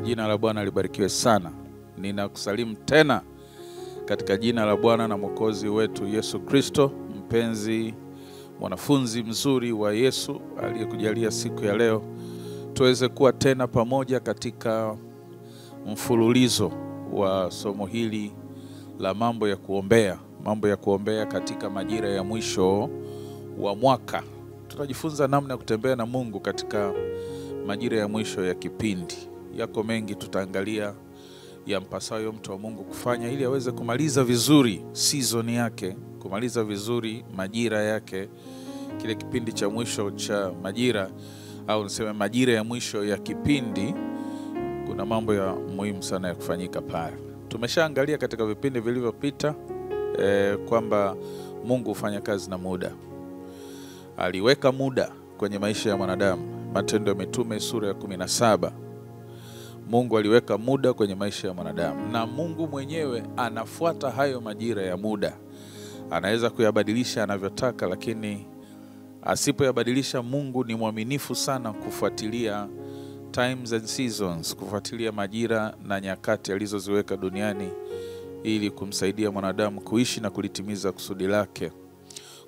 Jina la Bwana libarikiwe sana. Ninakusalimu tena katika jina la Bwana na Mwokozi wetu Yesu Kristo. Mpenzi mwanafunzi mzuri wa Yesu aliyekujalia siku ya leo tuweze kuwa tena pamoja katika mfululizo wa somo hili la mambo ya kuombea katika majira ya mwisho wa mwaka. Tutajifunza namna ya kutembea na Mungu katika majira ya mwisho ya kipindi. Yako mengi tutaangalia ya mpasayo mtu wa Mungu kufanya ili aweze kumaliza vizuri season yake, kumaliza vizuri majira yake, kile kipindi cha mwisho cha majira, au niseme majira ya mwisho ya kipindi. Kuna mambo ya muhimu sana ya kufanyika pale. Tumeshaangalia katika vipindi vilivyopita kwamba Mungu hufanya kazi na muda. Aliweka muda kwenye maisha ya mwanadamu. Matendo ya Mitume sura ya 17. Mungu aliweka muda kwenye maisha ya mwanadamu, na Mungu mwenyewe anafuata hayo majira ya muda. Anaweza kuyabadilisha anavyotaka, lakini asipoyabadilisha, Mungu ni mwaminifu sana kufuatilia times and seasons, kufuatilia majira na nyakati alizoziweka duniani ili kumsaidia mwanadamu kuishi na kulitimiza kusudi lake.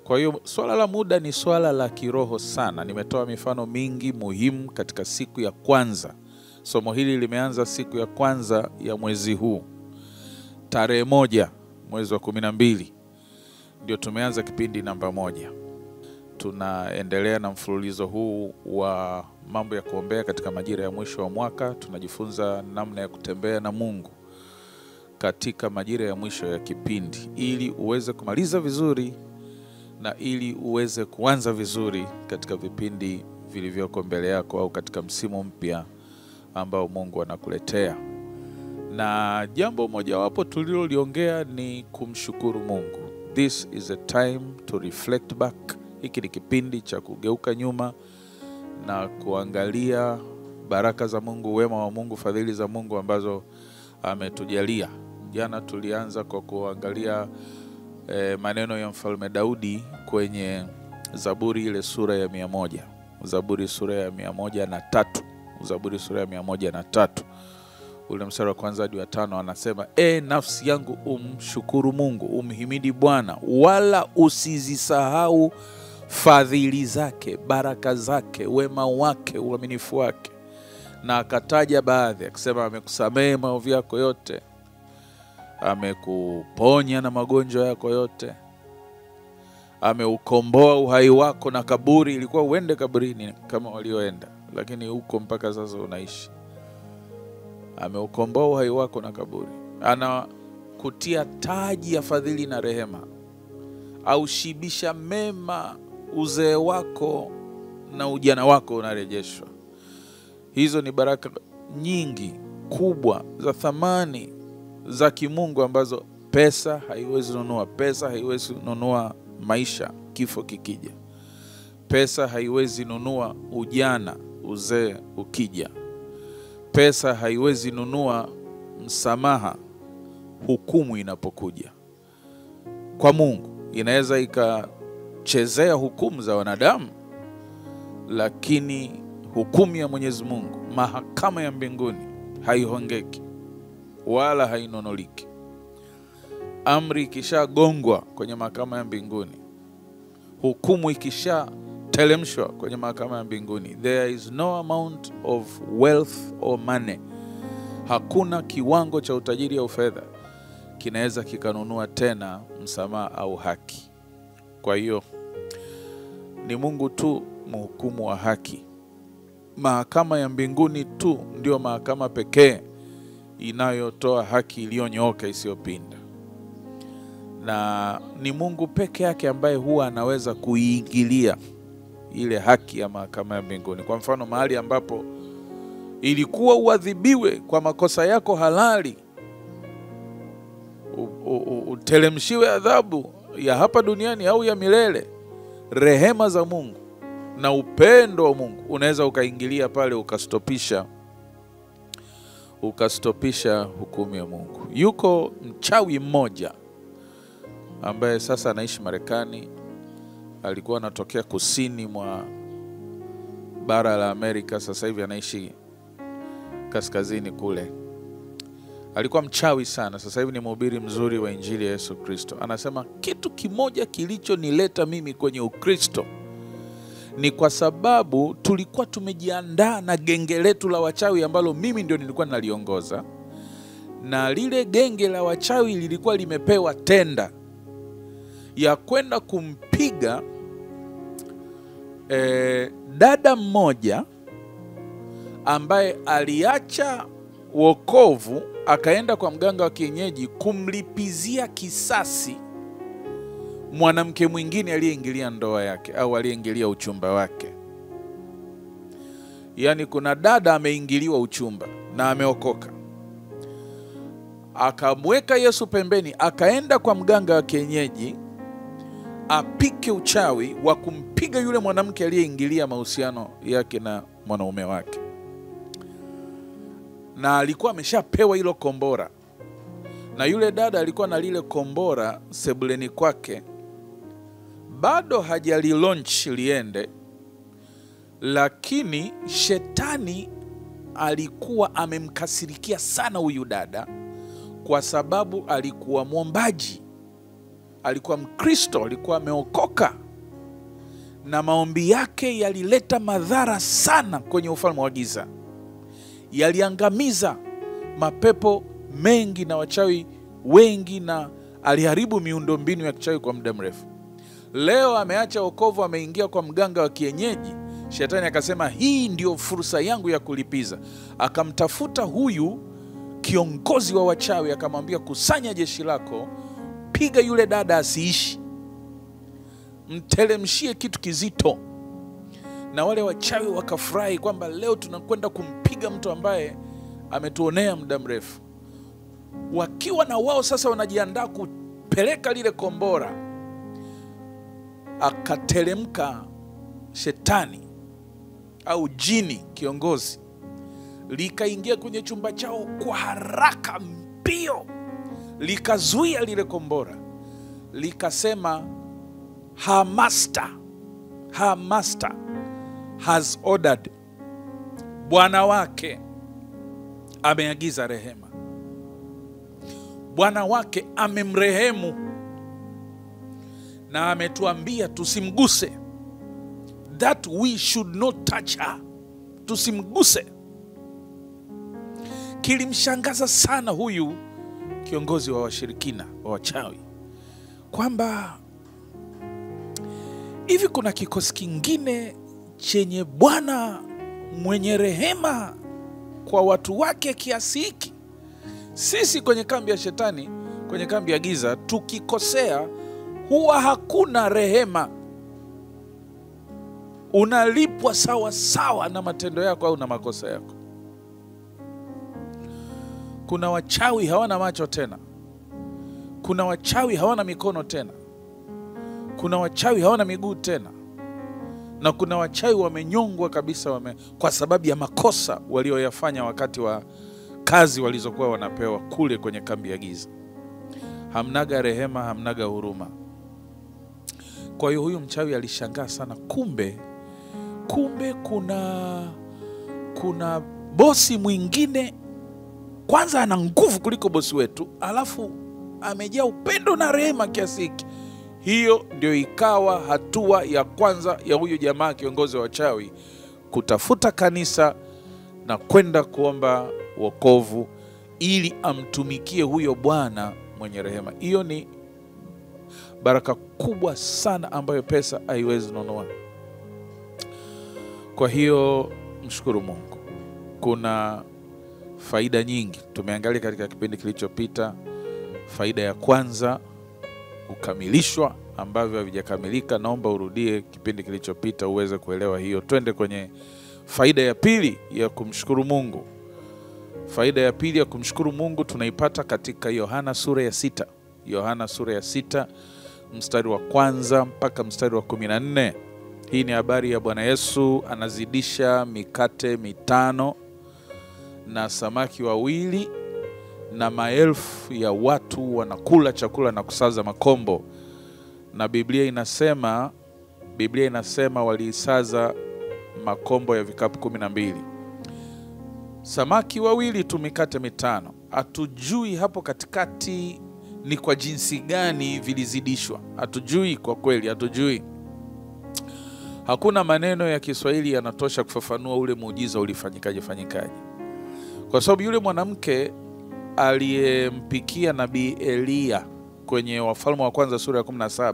Kwa hiyo swala la muda ni swala la kiroho sana. Nimetoa mifano mingi muhimu katika siku ya kwanza. Somo hili limeanza siku ya kwanza ya mwezi huu. Tarehe 1 mwezi wa 12 ndio tumeanza kipindi namba 1. Tunaendelea na mfululizo huu wa mambo ya kuombea katika majira ya mwisho wa mwaka. Tunajifunza namna ya kutembea na Mungu katika majira ya mwisho ya kipindi ili uweze kumaliza vizuri na ili uweze kuanza vizuri katika vipindi vilivyoko mbele yako, au katika msimu mpya ambao Mungu anakuletea. Na jambo mojawapo tuliloliongea ni kumshukuru Mungu. This is a time to reflect back. Hiki ni kipindi cha kugeuka nyuma na kuangalia baraka za Mungu, wema wa Mungu, fadhili za Mungu ambazo ametujalia. Jana tulianza kwa kuangalia maneno ya Mfalme Daudi kwenye Zaburi ile sura ya 100. Zaburi sura ya 103. Zaburi sura ya 103. Ule mstari wa kwanza hadi wa 5 anasema, nafsi yangu umshukuru Mungu, umhimidi Bwana, wala usizisahau fadhili zake, baraka zake, wema wake, uaminifu wake. Na akataja baadhi, akisema amekusamehe maovu yako yote, amekuponya na magonjwa yako yote, ameukomboa uhai wako na kaburi. Ilikuwa uende kaburini kama walioenda, lakini huko mpaka sasa unaishi. Ameukomboa uhai wako na kaburi. Anakutia taji ya fadhili na rehema, au shibisha mema, uzee wako na ujana wako unarejeshwa. Hizo ni baraka nyingi kubwa za thamani za kimungu ambazo pesa haiwezi nunua. Pesa haiwezi nunua maisha kifo kikija. Pesa haiwezi nunua ujana uzee ukija. Pesa haiwezi nunua msamaha hukumu inapokuja. Kwa Mungu inaweza ikachezea hukumu za wanadamu, lakini hukumu ya Mwenyezi Mungu, mahakama ya mbinguni, haihongeki wala hainonoliki. Amri ikishagongwa kwenye mahakama ya mbinguni, hukumu ikishatelemshwa kwenye mahakama ya mbinguni, there is no amount of wealth or money, hakuna kiwango cha utajiri au fedha kinaweza kikanunua tena msamaha au haki. Kwa hiyo ni Mungu tu mhukumu wa haki. Mahakama ya mbinguni tu ndio mahakama pekee inayotoa haki iliyonyooka isiyopinda. Na ni Mungu peke yake ambaye huwa anaweza kuiingilia ile haki ya mahakama ya mbinguni. Kwa mfano, mahali ambapo ilikuwa uadhibiwe kwa makosa yako halali, utelemshiwe adhabu ya hapa duniani au ya milele, rehema za Mungu na upendo wa Mungu unaweza ukaingilia pale ukastopisha hukumu ya Mungu. Yuko mchawi mmoja ambaye sasa anaishi Marekani. Alikuwa anatokea kusini mwa bara la Amerika, sasa hivi anaishi kaskazini kule. Alikuwa mchawi sana. Sasa hivi ni mhubiri mzuri wa injili ya Yesu Kristo. Anasema kitu kimoja kilichonileta mimi kwenye Ukristo ni kwa sababu tulikuwa tumejiandaa na genge letu la wachawi ambalo mimi ndio nilikuwa naliongoza, na lile genge la wachawi lilikuwa limepewa tenda ya kwenda kumpiga dada mmoja ambaye aliacha wokovu akaenda kwa mganga wa kienyeji kumlipizia kisasi mwanamke mwingine aliyeingilia ndoa yake au aliyeingilia uchumba wake. Yaani kuna dada ameingiliwa uchumba na ameokoka, akamweka Yesu pembeni, akaenda kwa mganga wa kienyeji apike uchawi wa kumpiga yule mwanamke aliyeingilia mahusiano yake na mwanaume wake. Na alikuwa ameshapewa hilo kombora, na yule dada alikuwa na lile kombora sebuleni kwake, bado hajalilaunch liende, lakini shetani alikuwa amemkasirikia sana huyu dada kwa sababu alikuwa mwombaji, alikuwa Mkristo, alikuwa ameokoka, na maombi yake yalileta madhara sana kwenye ufalme wa giza. Yaliangamiza mapepo mengi na wachawi wengi, na aliharibu miundombinu ya kichawi kwa muda mrefu. Leo ameacha wokovu, ameingia kwa mganga wa kienyeji. Shetani akasema hii ndio fursa yangu ya kulipiza. Akamtafuta huyu kiongozi wa wachawi, akamwambia kusanya jeshi lako, piga yule dada asiishi, mtelemshie kitu kizito. Na wale wachawi wakafurahi kwamba leo tunakwenda kumpiga mtu ambaye ametuonea muda mrefu. Wakiwa na wao sasa wanajiandaa kupeleka lile kombora, akatelemka shetani au jini kiongozi, likaingia kwenye chumba chao kwa haraka mbio, likazuia lile kombora, likasema her master has ordered, bwana wake ameagiza rehema, bwana wake amemrehemu na ametuambia tusimguse, that we should not touch her, tusimguse. Kilimshangaza sana huyu kiongozi wa washirikina wa wachawi kwamba hivi kuna kikosi kingine chenye Bwana mwenye rehema kwa watu wake kiasi hiki? Sisi kwenye kambi ya shetani, kwenye kambi ya giza, tukikosea huwa hakuna rehema. Unalipwa sawa sawa na matendo yako au na makosa yako. Kuna wachawi hawana macho tena, kuna wachawi hawana mikono tena, kuna wachawi hawana miguu tena, na kuna wachawi wamenyongwa kabisa kwa sababu ya makosa walioyafanya wakati wa kazi walizokuwa wanapewa kule kwenye kambi ya giza. Hamnaga rehema, hamnaga huruma. Kwa hiyo huyu mchawi alishangaa sana, kumbe kuna bosi mwingine, kwanza ana nguvu kuliko bosi wetu, alafu amejaa upendo na rehema kiasi hiki. Hiyo ndio ikawa hatua ya kwanza ya huyu jamaa kiongozi wa wachawi kutafuta kanisa na kwenda kuomba wokovu ili amtumikie huyo Bwana mwenye rehema. Hiyo ni baraka kubwa sana ambayo pesa haiwezi nunua. Kwa hiyo mshukuru Mungu. Kuna faida nyingi tumeangalia katika kipindi kilichopita. Faida ya kwanza, kukamilishwa ambavyo havijakamilika. Naomba urudie kipindi kilichopita uweze kuelewa hiyo. Twende kwenye faida ya pili ya kumshukuru Mungu. Faida ya pili ya kumshukuru Mungu tunaipata katika Yohana sura ya 6. Yohana sura ya 6 mstari wa 1 mpaka mstari wa 14. Hii ni habari ya Bwana Yesu anazidisha mikate 5 na samaki 2 na maelfu ya watu wanakula chakula na kusaza makombo. Na Biblia inasema walisaza makombo ya vikapu 12. samaki wawili tu, mikate mitano. Hatujui hapo katikati ni kwa jinsi gani vilizidishwa. Hatujui kwa kweli, hatujui. Hakuna maneno ya Kiswahili yanatosha kufafanua ule muujiza ulifanyikaje. Kwa sababu yule mwanamke aliyempikia nabii Elia kwenye Wafalme wa Kwanza sura ya 17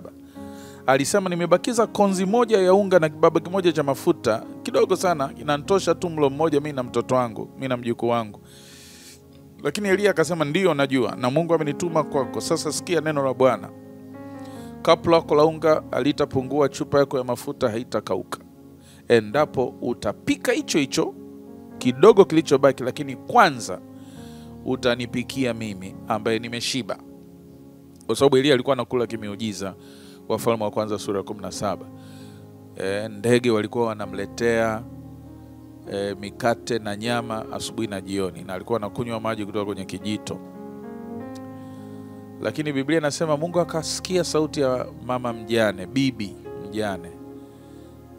alisema, nimebakiza konzi moja ya unga na kibaba kimoja cha mafuta, kidogo sana, inanitosha tu mlo mmoja mimi na mtoto wangu, mimi na mjukuu wangu. Lakini Elia akasema, ndio najua, na Mungu amenituma kwako. Sasa sikia neno la Bwana. Kapu lako la unga alitapungua, chupa yako ya mafuta haitakauka, endapo utapika hicho kidogo kilichobaki, lakini kwanza utanipikia mimi ambaye nimeshiba. Kwa sababu Elia alikuwa anakula kimiujiza. Wafalme wa Kwanza sura ya 17. Ndege walikuwa wanamletea mikate na nyama asubuhi na jioni, na alikuwa anakunywa maji kutoka kwenye kijito. Lakini Biblia inasema Mungu akasikia sauti ya mama mjane, bibi mjane,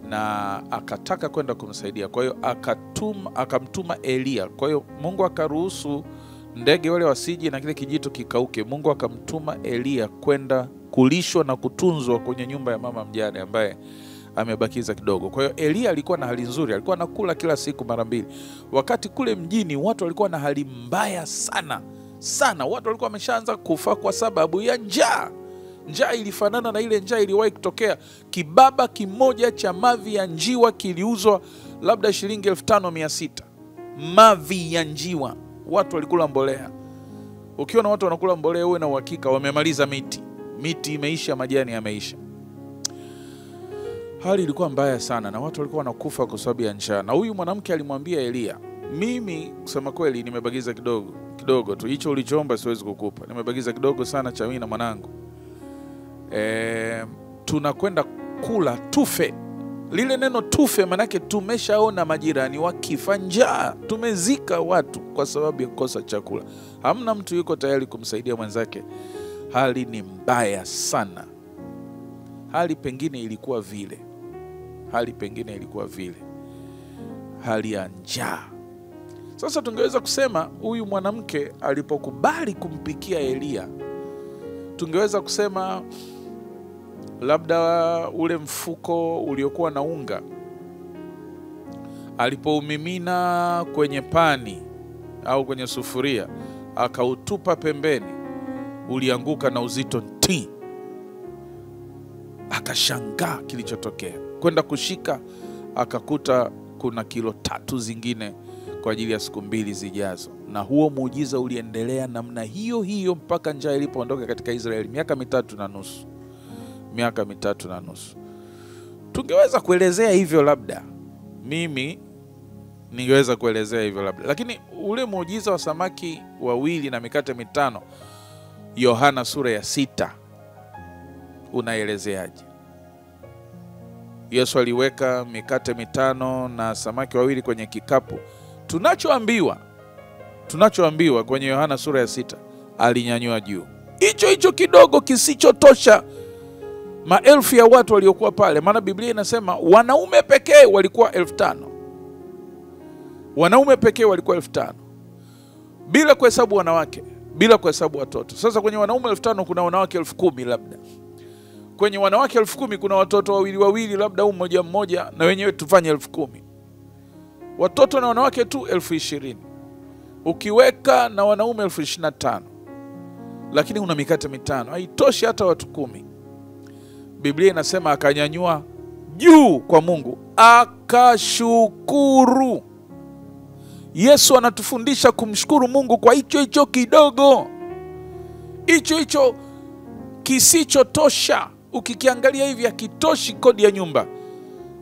na akataka kwenda kumsaidia. Kwa hiyo akamtuma Elia. Kwa hiyo Mungu akaruhusu ndege wale wasije na kile kijito kikauke. Mungu akamtuma Elia kwenda kulishwa na kutunzwa kwenye nyumba ya mama mjane ambaye amebakiza kidogo. Kwa hiyo Elia alikuwa na hali nzuri, alikuwa anakula kila siku mara mbili. Wakati kule mjini watu walikuwa na hali mbaya sana. Watu walikuwa wameshaanza kufa kwa sababu ya njaa. Njaa ilifanana na ile njaa iliwahi kutokea. Kibaba kimoja cha mavi ya njiwa kiliuzwa labda shilingi 5,600. Mavi ya njiwa. Watu walikula mbolea. Ukiona watu wanakula mbolea, uwe na uhakika wamemaliza miti. Miti imeisha, majani yameisha. Hali ilikuwa mbaya sana na watu walikuwa wanakufa kwa sababu ya njaa. Na huyu mwanamke alimwambia Elia, mimi kusema kweli nimebakiza kidogo tu. Hicho ulichoomba siwezi kukupa. Nimebakiza kidogo sana cha mimi na mwanangu. Tunakwenda kula tufe. Lile neno tufe manake tumeshaona majirani wakifa njaa. Tumezika watu kwa sababu ya kukosa chakula. Hamna mtu yuko tayari kumsaidia mwenzake. Hali ni mbaya sana. Hali pengine ilikuwa vile. Hali ya njaa. Sasa tungeweza kusema huyu mwanamke alipokubali kumpikia Elia, tungeweza kusema labda ule mfuko uliokuwa na unga alipoumimina kwenye pani au kwenye sufuria akautupa pembeni, ulianguka na uzito ti. Akashangaa kilichotokea. Kwenda kushika akakuta kuna kilo 3 zingine kwa ajili ya siku 2 zijazo. Na huo muujiza uliendelea namna hiyo mpaka njaa ilipoondoka katika Israeli miaka 3 na nusu. Tungeweza kuelezea hivyo labda. Mimi ningeweza kuelezea hivyo labda. Lakini ule muujiza wa samaki wawili na mikate 5, Yohana sura ya 6, unaelezeaje? Yesu aliweka mikate 5 na samaki wawili kwenye kikapu. Tunachoambiwa kwenye Yohana sura ya 6, alinyanyua juu. Hicho kidogo kisichotosha maelfu ya watu waliokuwa pale. Maana Biblia inasema wanaume pekee walikuwa 5,000. Wanaume pekee walikuwa 5,000. Bila kuhesabu wanawake, bila kuhesabu watoto. Sasa kwenye wanaume 5,000 kuna wanawake 10,000 labda. Kwenye wanawake 10,000 kuna watoto wawili labda au mmoja, na wenyewe tufanye 10,000. Watoto na wanawake tu 20,000. Ukiweka na wanaume 25,000. Lakini una mikate 5. Haitoshi hata watu 10. Biblia inasema akanyanyua juu kwa Mungu, akashukuru. Yesu anatufundisha kumshukuru Mungu kwa hicho kidogo. Hicho kisichotosha. Ukikiangalia hivi hakitoshi kodi ya nyumba.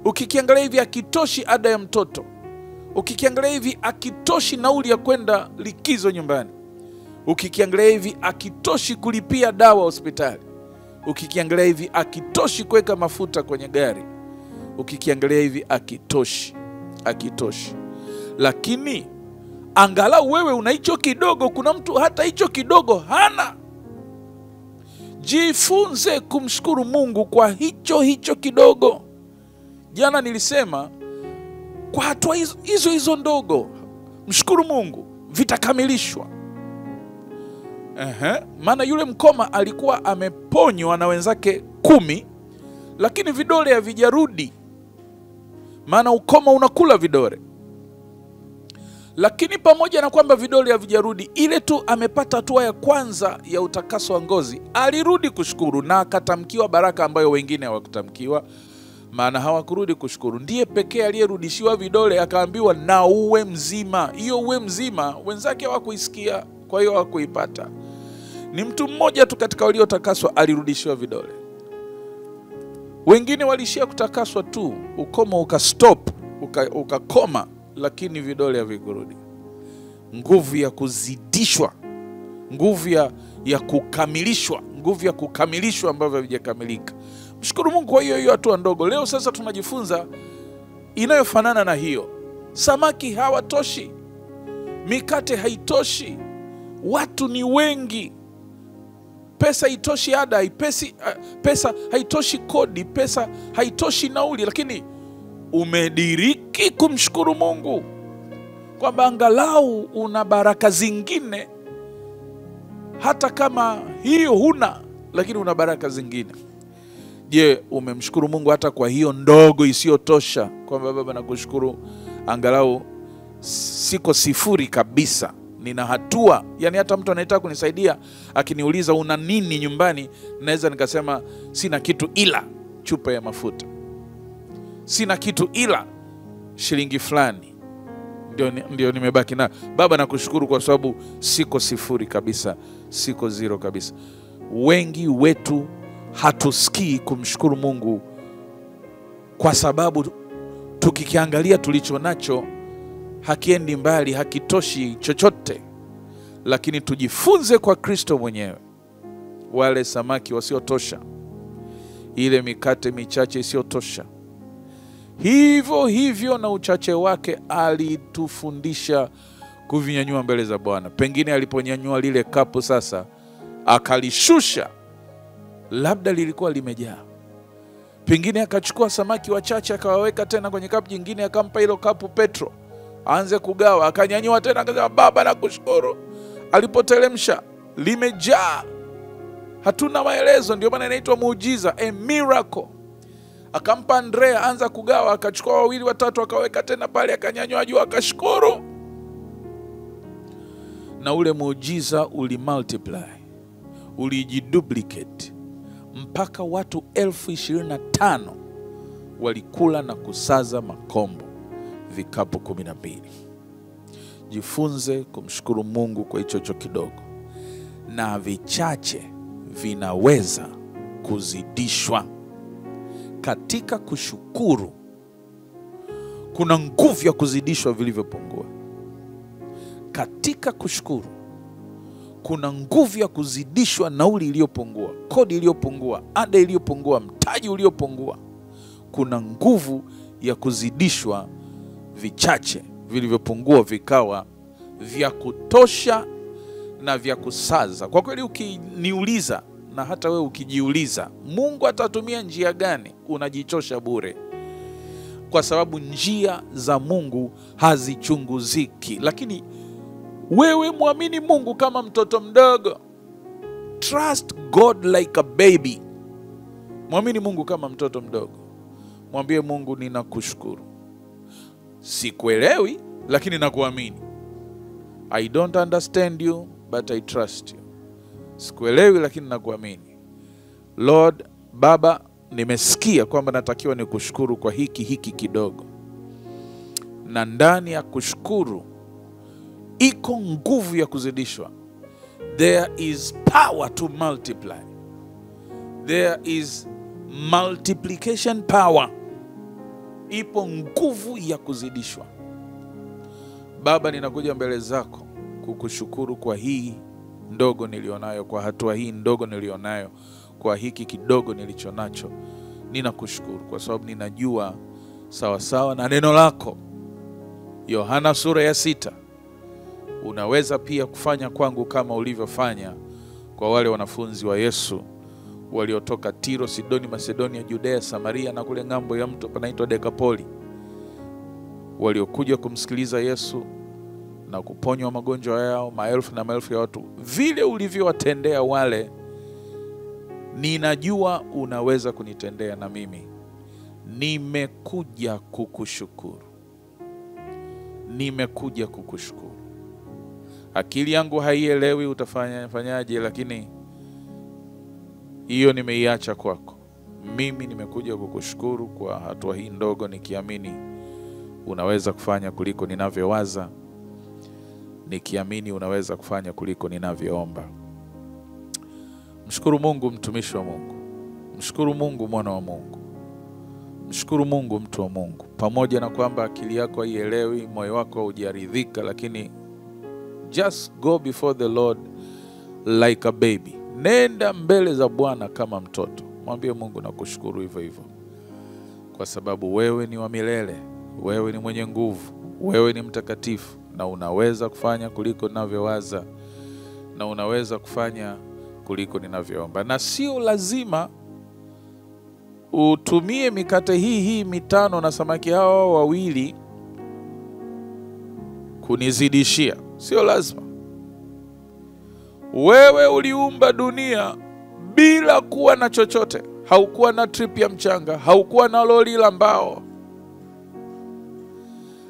Ukikiangalia hivi hakitoshi ada ya mtoto. Ukikiangalia hivi hakitoshi nauli ya kwenda likizo nyumbani. Ukikiangalia hivi hakitoshi kulipia dawa hospitali. Ukikiangalia hivi hakitoshi kuweka mafuta kwenye gari. Ukikiangalia hivi hakitoshi. Lakini angalau wewe una hicho kidogo. Kuna mtu hata hicho kidogo hana. Jifunze kumshukuru Mungu kwa hicho kidogo. Jana nilisema kwa hatua hizo ndogo. Mshukuru Mungu, vitakamilishwa. Maana yule mkoma alikuwa ameponywa na wenzake 10, lakini vidole havijarudi. Maana ukoma unakula vidole. Lakini pamoja na kwamba vidole havijarudi, ile tu amepata hatua ya kwanza ya utakaso wa ngozi, alirudi kushukuru na akatamkiwa baraka ambayo wengine hawakutamkiwa, maana hawakurudi kushukuru. Ndiye pekee aliyerudishiwa vidole, akaambiwa na uwe mzima. Hiyo uwe mzima wenzake hawakuisikia, kwa hiyo hawakuipata. Ni mtu mmoja tu katika waliotakaswa alirudishiwa vidole. Wengine walishia kutakaswa tu, ukoma ukastop, ukakoma, lakini vidole havikurudi. Nguvu ya kuzidishwa, nguvu ya kukamilishwa, nguvu ya kukamilishwa ambavyo havijakamilika. Mshukuru Mungu kwa hiyo hatua ndogo. Leo sasa tunajifunza inayofanana na hiyo. Samaki hawatoshi, mikate haitoshi, watu ni wengi, pesa haitoshi ada, pesa haitoshi kodi, pesa haitoshi nauli, lakini umediriki kumshukuru Mungu kwamba angalau una baraka zingine, hata kama hiyo huna, lakini una baraka zingine. Je, umemshukuru Mungu hata kwa hiyo ndogo isiyotosha? Kwamba Baba nakushukuru, angalau siko sifuri kabisa, nina hatua. Yani hata mtu anayetaka kunisaidia akiniuliza una nini nyumbani, naweza nikasema sina kitu ila chupa ya mafuta, sina kitu ila shilingi fulani, ndio nimebaki na. Baba nakushukuru kwa sababu siko sifuri kabisa, siko zero kabisa. Wengi wetu hatusikii kumshukuru Mungu kwa sababu tukikiangalia tulicho nacho hakiendi mbali, hakitoshi chochote. Lakini tujifunze kwa Kristo mwenyewe. Wale samaki wasiotosha, ile mikate michache isiyotosha, hivyo na uchache wake alitufundisha kuvinyanyua mbele za Bwana. Pengine aliponyanyua lile kapu sasa akalishusha, labda lilikuwa limejaa. Pengine akachukua samaki wachache akawaweka tena kwenye kapu jingine, akampa hilo kapu Petro aanze kugawa, akanyanyua tena akasema Baba nakushukuru. Alipotelemsha limejaa. Hatuna maelezo, ndio maana inaitwa muujiza, a miracle. Akampa Andrea, anza kugawa, akachukua 2 3 akaweka tena pale, akanyanyua juu akashukuru. Na ule muujiza ulimultiply, ulijiduplicate mpaka watu 25,000 walikula na kusaza makombo vikapu 12. Jifunze kumshukuru Mungu kwa hicho kidogo, na vichache vinaweza kuzidishwa. Katika kushukuru kuna nguvu ya kuzidishwa vilivyopungua. Katika kushukuru kuna nguvu ya kuzidishwa nauli iliyopungua, kodi iliyopungua, ada iliyopungua, mtaji uliopungua. Kuna nguvu ya kuzidishwa vichache vilivyopungua vikawa vya kutosha na vya kusaza. Kwa kweli ukiniuliza, na hata wewe ukijiuliza, Mungu atatumia njia gani, unajichosha bure. Kwa sababu njia za Mungu hazichunguziki. Lakini wewe muamini Mungu kama mtoto mdogo. Trust God like a baby. Muamini Mungu kama mtoto mdogo. Mwambie Mungu, ninakushukuru. Sikuelewi, lakini nakuamini. I don't understand you, but I trust you. Sikuelewi, lakini nakuamini. Lord, Baba, nimesikia kwamba natakiwa nikushukuru kwa hiki kidogo. Na ndani ya kushukuru iko nguvu ya kuzidishwa. There is power to multiply. There is multiplication power. Ipo nguvu ya kuzidishwa. Baba, ninakuja mbele zako kukushukuru kwa hii ndogo nilionayo, kwa hatua hii ndogo nilionayo, kwa hiki kidogo nilichonacho. Ninakushukuru kwa sababu ninajua sawa na neno lako Yohana sura ya 6, unaweza pia kufanya kwangu kama ulivyofanya kwa wale wanafunzi wa Yesu waliotoka Tiro, Sidoni, Masedonia, Judea, Samaria na kule ngambo ya mto panaitwa Dekapoli, waliokuja kumsikiliza Yesu na kuponywa magonjwa yao, maelfu na maelfu ya watu. Vile ulivyowatendea wale, ninajua unaweza kunitendea na mimi. Nimekuja kukushukuru. Nimekuja kukushukuru. Akili yangu haielewi utafanyaje, lakini hiyo nimeiacha kwako. Mimi nimekuja kukushukuru kwa hatua hii ndogo, nikiamini unaweza kufanya kuliko ninavyowaza, nikiamini unaweza kufanya kuliko ninavyoomba. Mshukuru Mungu, mtumishi wa Mungu. Mshukuru Mungu, mwana wa Mungu. Mshukuru Mungu, mtu wa Mungu. Pamoja na kwamba akili yako haielewi, moyo wako hujaridhika, lakini just go before the Lord like a baby. Nenda mbele za Bwana kama mtoto. Mwambie Mungu, nakushukuru hivyo hivyo, kwa sababu wewe ni wa milele, wewe ni mwenye nguvu, wewe ni mtakatifu, na unaweza kufanya kuliko ninavyowaza, na unaweza kufanya kuliko ninavyoomba. Na sio lazima utumie mikate hii 5 na samaki hao 2 kunizidishia. Sio lazima. Wewe uliumba dunia bila kuwa na chochote. Haukuwa na trip ya mchanga, haukuwa na lori la mbao.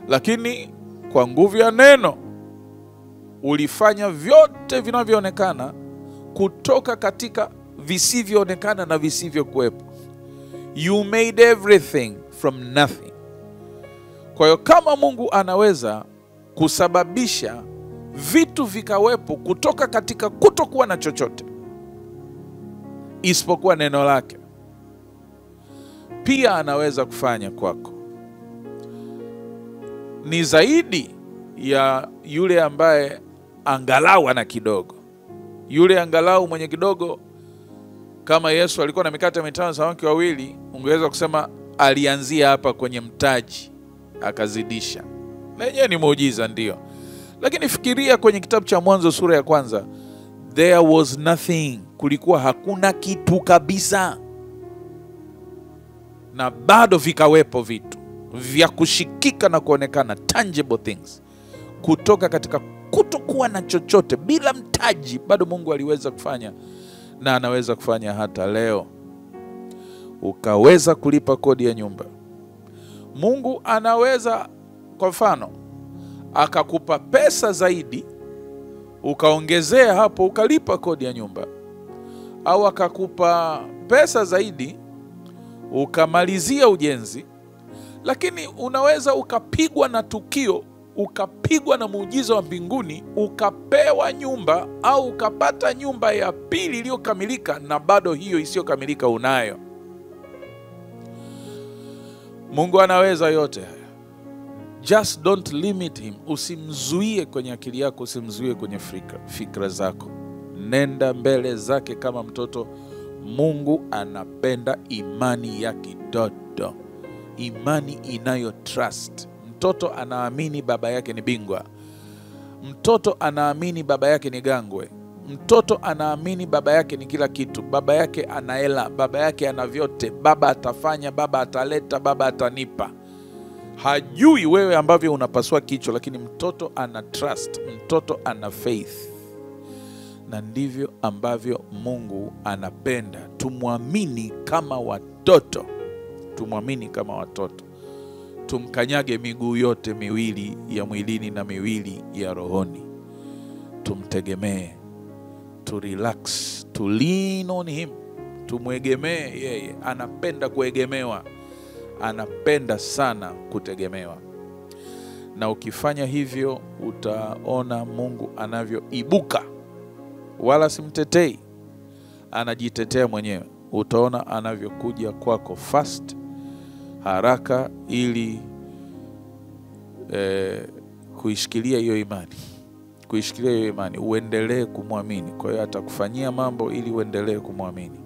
Lakini kwa nguvu ya neno ulifanya vyote vinavyoonekana kutoka katika visivyoonekana na visivyokuwepo. You made everything from nothing. Kwa hiyo kama Mungu anaweza kusababisha vitu vikawepo kutoka katika kutokuwa na chochote isipokuwa neno lake, pia anaweza kufanya kwako. Ni zaidi ya yule ambaye angalau ana kidogo. Yule angalau mwenye kidogo, kama Yesu alikuwa na mikate 5 na samaki 2, ungeweza kusema alianzia hapa kwenye mtaji akazidisha. Na yeye ni muujiza, ndio. Lakini fikiria kwenye kitabu cha Mwanzo sura ya 1, there was nothing. Kulikuwa hakuna kitu kabisa, na bado vikawepo vitu vya kushikika na kuonekana, tangible things, kutoka katika kutokuwa na chochote, bila mtaji. Bado Mungu aliweza kufanya, na anaweza kufanya hata leo. Ukaweza kulipa kodi ya nyumba. Mungu anaweza, kwa mfano, akakupa pesa zaidi, ukaongezea hapo, ukalipa kodi ya nyumba. Au akakupa pesa zaidi, ukamalizia ujenzi. Lakini unaweza ukapigwa na tukio, ukapigwa na muujiza wa mbinguni, ukapewa nyumba, au ukapata nyumba ya pili iliyokamilika, na bado hiyo isiyokamilika unayo. Mungu anaweza yote haya. Just don't limit him. Usimzuie kwenye akili yako, usimzuie kwenye fikra zako. Nenda mbele zake kama mtoto. Mungu anapenda imani ya kitoto, imani inayo trust. Mtoto anaamini baba yake ni bingwa. Mtoto anaamini baba yake ni gangwe. Mtoto anaamini baba yake ni kila kitu. Baba yake ana hela, baba yake ana vyote. Baba atafanya, baba ataleta, baba atanipa. Hajui wewe ambavyo unapaswa kichwa, lakini mtoto ana trust, mtoto ana faith. Na ndivyo ambavyo Mungu anapenda tumwamini kama watoto. Tumwamini kama watoto. Tumkanyage miguu yote 2 ya mwilini na 2 ya rohoni. Tumtegemee, to relax, to lean on him. Tumwegemee yeye. Anapenda kuegemewa. Anapenda sana kutegemewa. Na ukifanya hivyo, utaona Mungu anavyoibuka. Wala simtetei, anajitetea mwenyewe. Utaona anavyokuja kwako fast, haraka, ili kuishikilia hiyo imani. Kuishikilia hiyo imani, uendelee kumwamini. Kwa hiyo atakufanyia mambo ili uendelee kumwamini.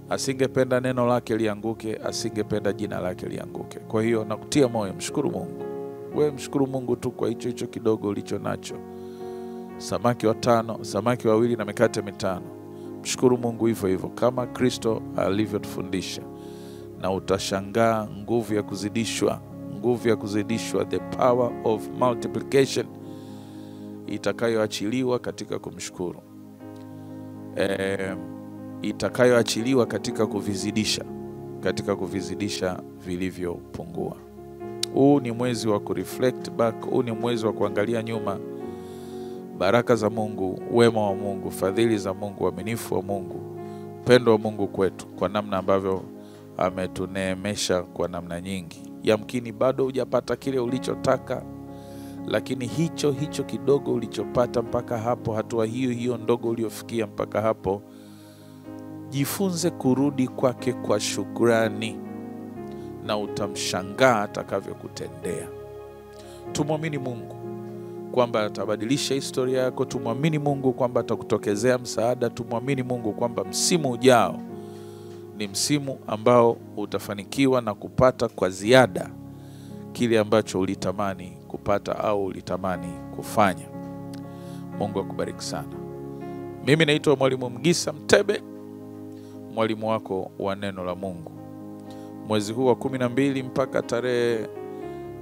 Asingependa neno lake lianguke, asingependa jina lake lianguke. Kwa hiyo nakutia moyo, mshukuru Mungu. Wewe mshukuru Mungu tu kwa hicho kidogo ulicho nacho. Samaki 5, samaki 2 na mikate 5. Mshukuru Mungu hivyo hivyo kama Kristo alivyotufundisha, na utashangaa nguvu ya kuzidishwa, nguvu nguvu ya kuzidishwa, the power of multiplication itakayoachiliwa katika kumshukuru, itakayoachiliwa katika kuvizidisha vilivyopungua. Huu ni mwezi wa kureflect back, huu ni mwezi wa kuangalia nyuma baraka za Mungu, wema wa Mungu, fadhili za Mungu, uaminifu wa Mungu, upendo wa Mungu kwetu, kwa namna ambavyo ametuneemesha kwa namna nyingi. Yamkini bado hujapata kile ulichotaka, lakini hicho kidogo ulichopata mpaka hapo, hatua hiyo ndogo uliofikia mpaka hapo, jifunze kurudi kwake kwa shukrani na utamshangaa atakavyokutendea. Tumwamini Mungu kwamba atabadilisha historia yako. Tumwamini Mungu kwamba atakutokezea msaada. Tumwamini Mungu kwamba msimu ujao ni msimu ambao utafanikiwa na kupata kwa ziada kile ambacho ulitamani kupata au ulitamani kufanya. Mungu akubariki sana. Mimi naitwa Mwalimu Mgisa Mtebe, mwalimu wako wa neno la Mungu. Mwezi huu wa 12 mpaka tarehe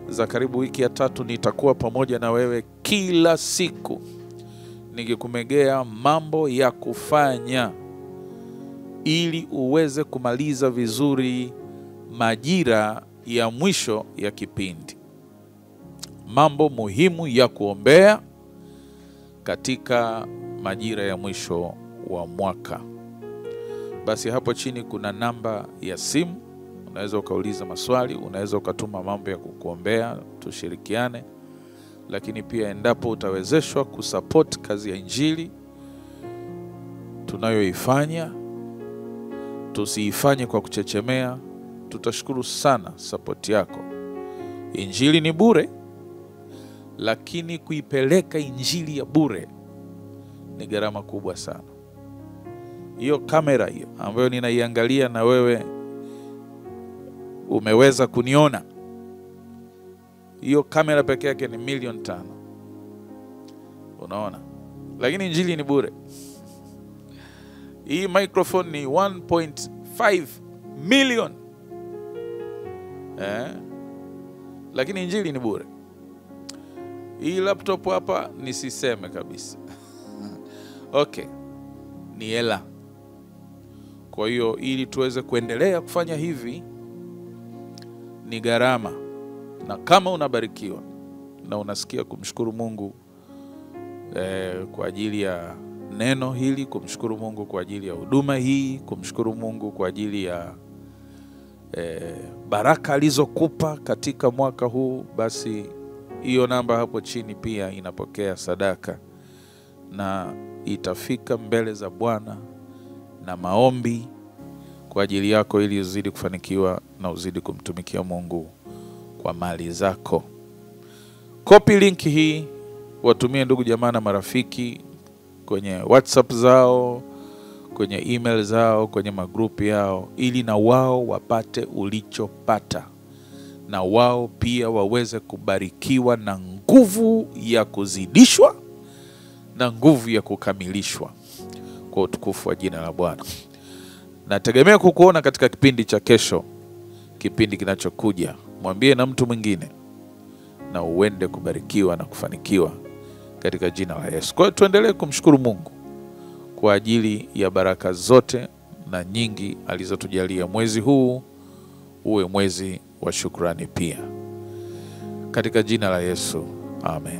za karibu wiki ya 3 nitakuwa pamoja na wewe kila siku nikikumegea mambo ya kufanya ili uweze kumaliza vizuri majira ya mwisho ya kipindi. Mambo muhimu ya kuombea katika majira ya mwisho wa mwaka. Basi hapo chini kuna namba ya simu, unaweza ukauliza maswali, unaweza ukatuma mambo ya kukuombea tushirikiane. Lakini pia endapo utawezeshwa kusupport kazi ya injili tunayoifanya, tusiifanye kwa kuchechemea, tutashukuru sana support yako. Injili ni bure, lakini kuipeleka injili ya bure ni gharama kubwa sana. Hiyo kamera hiyo ambayo ninaiangalia na wewe umeweza kuniona, hiyo kamera pekee yake ni 5,000,000. Unaona? Lakini injili ni bure. Hii microphone ni 1.5 million. Lakini injili ni bure. Hii laptop hapa nisiseme kabisa. Okay. Ni hela. Kwa hiyo ili tuweze kuendelea kufanya hivi ni gharama. Na kama unabarikiwa na unasikia kumshukuru Mungu kwa ajili ya neno hili, kumshukuru Mungu kwa ajili ya huduma hii, kumshukuru Mungu kwa ajili ya baraka alizokupa katika mwaka huu, basi hiyo namba hapo chini pia inapokea sadaka na itafika mbele za Bwana na maombi kwa ajili yako ili uzidi kufanikiwa na uzidi kumtumikia Mungu kwa mali zako. Copy link hii, watumie ndugu jamaa na marafiki kwenye WhatsApp zao, kwenye email zao, kwenye magrupu yao, ili na wao wapate ulichopata, na wao pia waweze kubarikiwa na nguvu ya kuzidishwa na nguvu ya kukamilishwa kwa utukufu wa jina la Bwana. Nategemea kukuona katika kipindi cha kesho, kipindi kinachokuja. Mwambie na mtu mwingine na uende kubarikiwa na kufanikiwa katika jina la Yesu. Kwa hiyo tuendelee kumshukuru Mungu kwa ajili ya baraka zote na nyingi alizotujalia. Mwezi huu uwe mwezi wa shukrani pia, katika jina la Yesu. Amen.